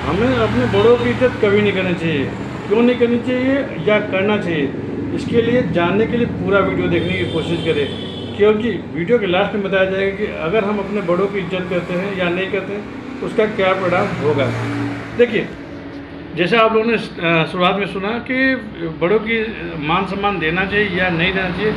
हमें अपने बड़ों की इज्जत कभी नहीं करनी चाहिए। क्यों नहीं करनी चाहिए या करना चाहिए, इसके लिए जानने के लिए पूरा वीडियो देखने की कोशिश करें, क्योंकि वीडियो के लास्ट में बताया जाएगा कि अगर हम अपने बड़ों की इज्जत करते हैं या नहीं करते हैं, उसका क्या परिणाम होगा। देखिए, जैसे आप लोगों ने शुरुआत में सुना कि बड़ों की मान सम्मान देना चाहिए या नहीं देना चाहिए,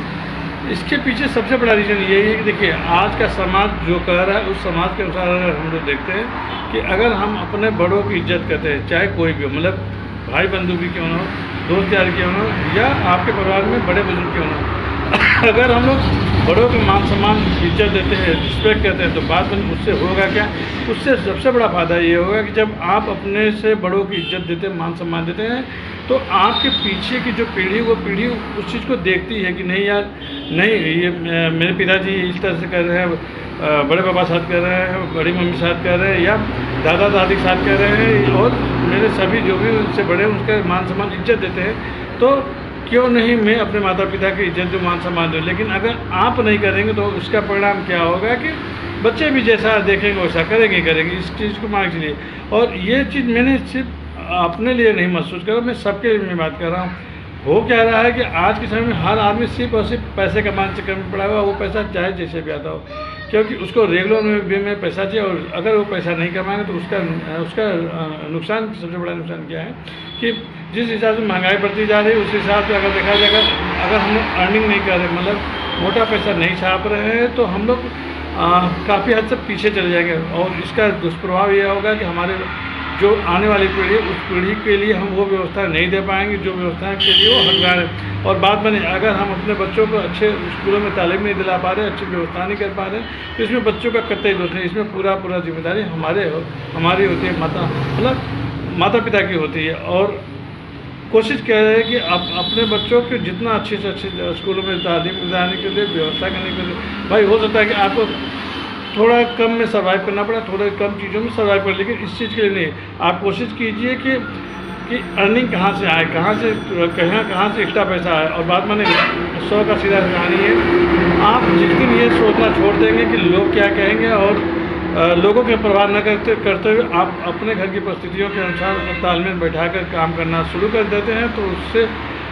इसके पीछे सबसे बड़ा रीज़न यही है कि देखिए, आज का समाज जो कह रहा है उस समाज के अनुसार अगर हम लोग देखते हैं कि अगर हम अपने बड़ों की इज्जत करते हैं, चाहे कोई भी हो, मतलब भाई बंधु भी क्यों ना हो, दोस्त यार क्यों ना हो, या आपके परिवार में बड़े बुजुर्ग क्यों ना हो, अगर हम लोग बड़ों के मान सम्मान इज्जत देते हैं, रिस्पेक्ट करते हैं, तो बात बन उससे होगा क्या, उससे सबसे बड़ा फ़ायदा ये होगा कि जब आप अपने से बड़ों की इज्जत देते हैं, मान सम्मान देते हैं, तो आपके पीछे की जो पीढ़ी, वो पीढ़ी उस चीज़ को देखती है कि नहीं यार, नहीं ये मेरे पिताजी इस तरह से कर रहे हैं, बड़े पापा साथ कर रहे हैं, बड़ी मम्मी साथ कर रहे हैं, या दादा दादी के साथ कर रहे हैं, और मेरे सभी जो भी उनसे बड़े हैं उसका मान सम्मान इज्जत देते हैं, तो क्यों नहीं मैं अपने माता पिता की इज्जत जो मान सम्मान दूँ। लेकिन अगर आप नहीं करेंगे तो उसका परिणाम क्या होगा कि बच्चे भी जैसा देखेंगे वैसा करेंगे। इस चीज़ को मान चलिए, और ये चीज़ मैंने सिर्फ अपने लिए नहीं महसूस करा, मैं सबके लिए मैं बात कर रहा हूँ। हो क्या रहा है कि आज के समय में हर आदमी सिर्फ और सिर्फ पैसे कमाने चक्कर में पड़ा हुआ, वो पैसा चाहे जैसे भी आता हो, क्योंकि उसको रेगुलर वे में पैसा चाहिए, और अगर वो पैसा नहीं कमाएंगे तो उसका नुकसान, सबसे बड़ा नुकसान क्या है कि जिस हिसाब से महंगाई बढ़ती जा रही है उस हिसाब से अगर देखा जाएगा, अगर हम लोग अर्निंग नहीं कर रहे, मतलब मोटा पैसा नहीं छाप रहे हैं, तो हम लोग काफ़ी हद से पीछे चले जाएंगे, और इसका दुष्प्रभाव यह होगा कि हमारे जो आने वाली पीढ़ी है, उस पीढ़ी के लिए हम वो व्यवस्था नहीं दे पाएंगे जो व्यवस्था के लिए वो हकदार है। और बात बने, अगर हम अपने बच्चों को अच्छे स्कूलों में तालीम नहीं दिला पा रहे, अच्छी व्यवस्था नहीं कर पा रहे, तो इसमें बच्चों का कतई दोष नहीं, इसमें पूरा जिम्मेदारी हमारी होती है, मतलब माता पिता की होती है। और कोशिश कर रहे हैं कि आप अपने बच्चों को जितना अच्छे से अच्छे स्कूलों में तालीम दिलाने के लिए व्यवस्था करने के लिए, भाई हो सकता है कि आपको थोड़ा कम में सर्वाइव करना पड़ा, थोड़े कम चीज़ों में सर्वाइव कर, लेकिन इस चीज़ के लिए नहीं। आप कोशिश कीजिए कि अर्निंग कहाँ से आए, कहाँ से एक्स्ट्रा पैसा आए। और बात माने 100 का सीधा कहानी है, आप जिस दिन ये सोचना छोड़ देंगे कि लोग क्या कहेंगे, और लोगों के परवाह न करते हुए आप अपने घर की परिस्थितियों के अनुसार तालमेल बैठाकर काम करना शुरू कर देते हैं, तो उससे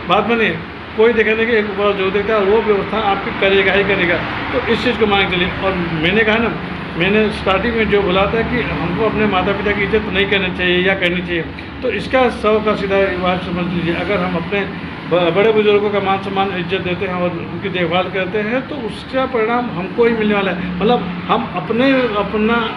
बात बने, कोई देखने के एक ऊपर जो देखता है वो व्यवस्था आपकी करेगा ही करेगा। तो इस चीज़ को मान चलिए। और मैंने कहा ना, मैंने स्टार्टिंग में जो बोला था कि हमको अपने माता पिता की इज्जत नहीं करनी चाहिए या करनी चाहिए, तो इसका 100 का सीधा बात समझ लीजिए। अगर हम अपने बड़े बुजुर्गों का मान सम्मान इज्जत देते हैं और उनकी देखभाल करते हैं, तो उसका परिणाम हमको ही मिलने वाला है। मतलब हम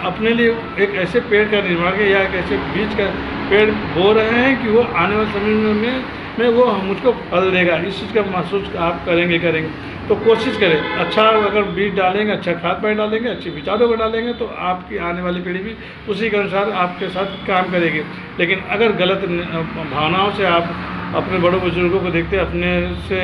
अपने लिए एक ऐसे पेड़ का निर्माण या एक ऐसे बीज का पेड़ बो रहे हैं कि वो आने वाले समय में वो मुझको फल देगा। इस चीज़ का महसूस आप करेंगे। तो कोशिश करें, अच्छा अगर बीज डालेंगे, अच्छा खाद पानी डालेंगे, अच्छे विचारों को डालेंगे, तो आपकी आने वाली पीढ़ी भी उसी के अनुसार आपके साथ काम करेगी। लेकिन अगर गलत भावनाओं से आप अपने बड़ों बुजुर्गों को देखते हैं, अपने से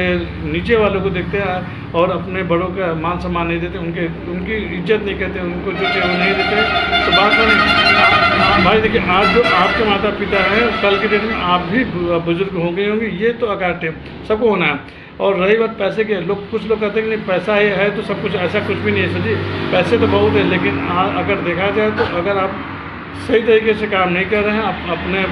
नीचे वालों को देखते हैं, और अपने बड़ों का मान सम्मान नहीं देते, उनकी इज्जत नहीं करते, उनको जो चाहिए वो नहीं देते, तो बात नहीं। भाई देखिए, आज जो आपके माता पिता हैं, कल के दिन में आप भी बुजुर्ग होंगे, ये तो अकाट्य सबको होना है। और रही बात पैसे के, कुछ लोग कहते हैं कि नहीं पैसा है तो सब कुछ, ऐसा कुछ भी नहीं है सर जी। पैसे तो बहुत है, लेकिन अगर देखा जाए तो अगर आप सही तरीके से काम नहीं कर रहे हैं, आप अपने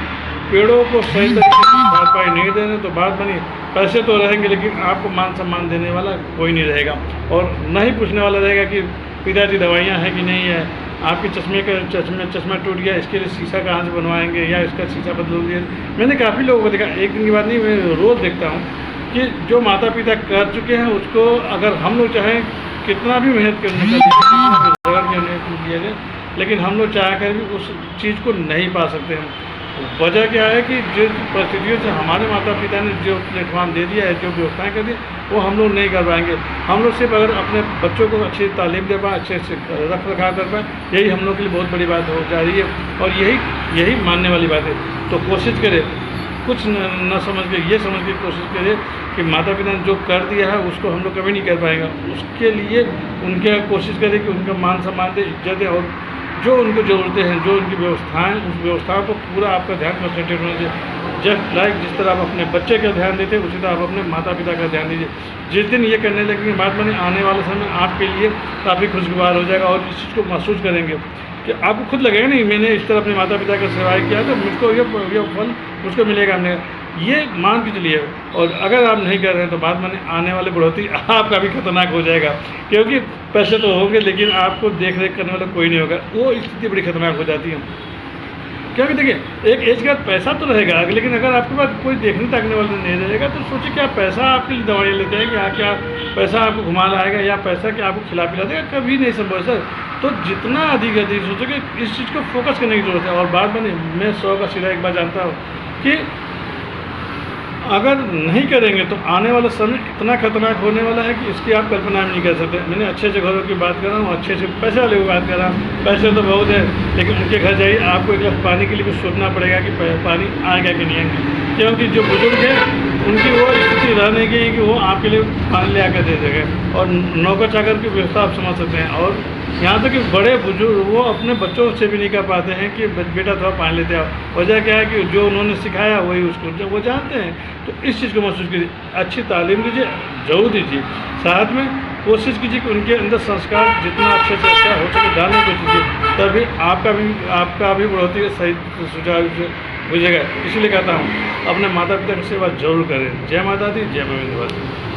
पेड़ों को सही तरीके से भरपाई नहीं दे रहे, तो बात बनी, पैसे तो रहेंगे लेकिन आपको मान सम्मान देने वाला कोई नहीं रहेगा, और न ही पूछने वाला रहेगा कि पिताजी दवाइयाँ हैं कि नहीं है, आपके चश्मा टूट गया, इसके लिए शीशा कहाँ से बनवाएंगे, या इसका शीशा बदल दिया। मैंने काफ़ी लोगों को देखा, एक दिन की बात नहीं, मैं रोज़ देखता हूँ कि जो माता पिता कर चुके हैं उसको अगर हम लोग चाहें कितना भी मेहनत करने किया जाए, लेकिन हम लोग चाह कर भी उस चीज़ को नहीं पा सकते हैं। वजह क्या है कि जिस परिस्थितियों से हमारे माता पिता ने जो प्लेटफॉर्म दे दिया है, जो व्यवस्थाएं कर दी, वो हम लोग नहीं कर पाएंगे। हम लोग सिर्फ अगर अपने बच्चों को अच्छी तालीम दे पाएँ, अच्छे से रख रखाव कर पाएँ, यही हम लोग के लिए बहुत बड़ी बात हो जा रही है, और यही मानने वाली बात है। तो कोशिश करें, कुछ न समझ के ये समझ के कोशिश करें कि माता पिता ने जो कर दिया है उसको हम लोग कभी नहीं कर पाएंगे। उसके लिए उनके कोशिश करें कि उनका मान सम्मान दें, इज्जत दें, और जो उनको ज़रूरतें हैं, जो उनकी व्यवस्थाएं, उस व्यवस्थाओं को पूरा आपका ध्यान कंसंट्रेट होना चाहिए। जिस तरह आप अपने बच्चे का ध्यान देते हैं, उसी तरह आप अपने माता पिता का ध्यान दीजिए। जिस दिन ये करने लगेंगे, बाद में आने वाले समय आपके लिए काफ़ी खुशगवार हो जाएगा, और इस चीज़ को महसूस करेंगे कि आपको खुद लगेगा नहीं मैंने इस तरह अपने माता पिता का सेवा किया तो मुझको ये फल मुझको मिलेगा। हमने ये मान के चलिए। और अगर आप नहीं कर रहे हैं तो बात माने आने वाले बढ़ोतरी आपका भी खतरनाक हो जाएगा, क्योंकि पैसे तो होंगे लेकिन आपको देख रेख करने वाला कोई नहीं होगा। वो स्थिति बड़ी खतरनाक हो जाती है, क्योंकि देखिए एक एज के बाद पैसा तो रहेगा, लेकिन अगर आपके पास कोई देखने ताकने वाला नहीं रहेगा तो सोचिए क्या पैसा आपके लिए दवाइयाँ लेते हैं, कि क्या पैसा आपको घुमा लाएगा या पैसा क्या आपको खिला पिला देगा, कभी नहीं संभव सर। तो जितना अधिक सोचो कि इस चीज़ को फोकस करने की जरूरत है। और बात बनी, मैं 100 का सीधा एक बार जानता हूँ कि अगर नहीं करेंगे तो आने वाला समय इतना खतरनाक होने वाला है कि इसकी आप कल्पना नहीं कर सकते। मैंने अच्छे अच्छे घरों की बात कर रहा हूँ, अच्छे अच्छे पैसे वाले की बात कर रहा हूँ। पैसे तो बहुत है लेकिन उनके घर जाइए आपको एक गिलास पानी के लिए कुछ सोचना पड़ेगा कि पानी आएगा कि नहीं आएगा, क्योंकि जो बुजुर्ग हैं उनकी वो स्थिति रहने की कि वो आपके लिए पानी ले आकर दे देगा। और नौकर चाकर की व्यवस्था आप समझ सकते हैं। और यहाँ तक कि बड़े बुजुर्ग वो अपने बच्चों से भी नहीं कह पाते हैं कि बेटा थोड़ा पानी लेते आओ। वजह क्या है कि जो उन्होंने सिखाया वही उसको वो जानते हैं। तो इस चीज़ को महसूस कीजिए, अच्छी तालीम दीजिए, जरूर दीजिए, साथ में कोशिश कीजिए कि उनके अंदर संस्कार जितना अच्छे से अच्छा हो सके डालने की कोशिश कीजिए, तभी आपका भी बढ़ोतरी सही सुझाव से बुझेगा। इसलिए कहता हूँ अपने माता पिता की सेवा जरूर करें। जय माता दी, जय गोविंद।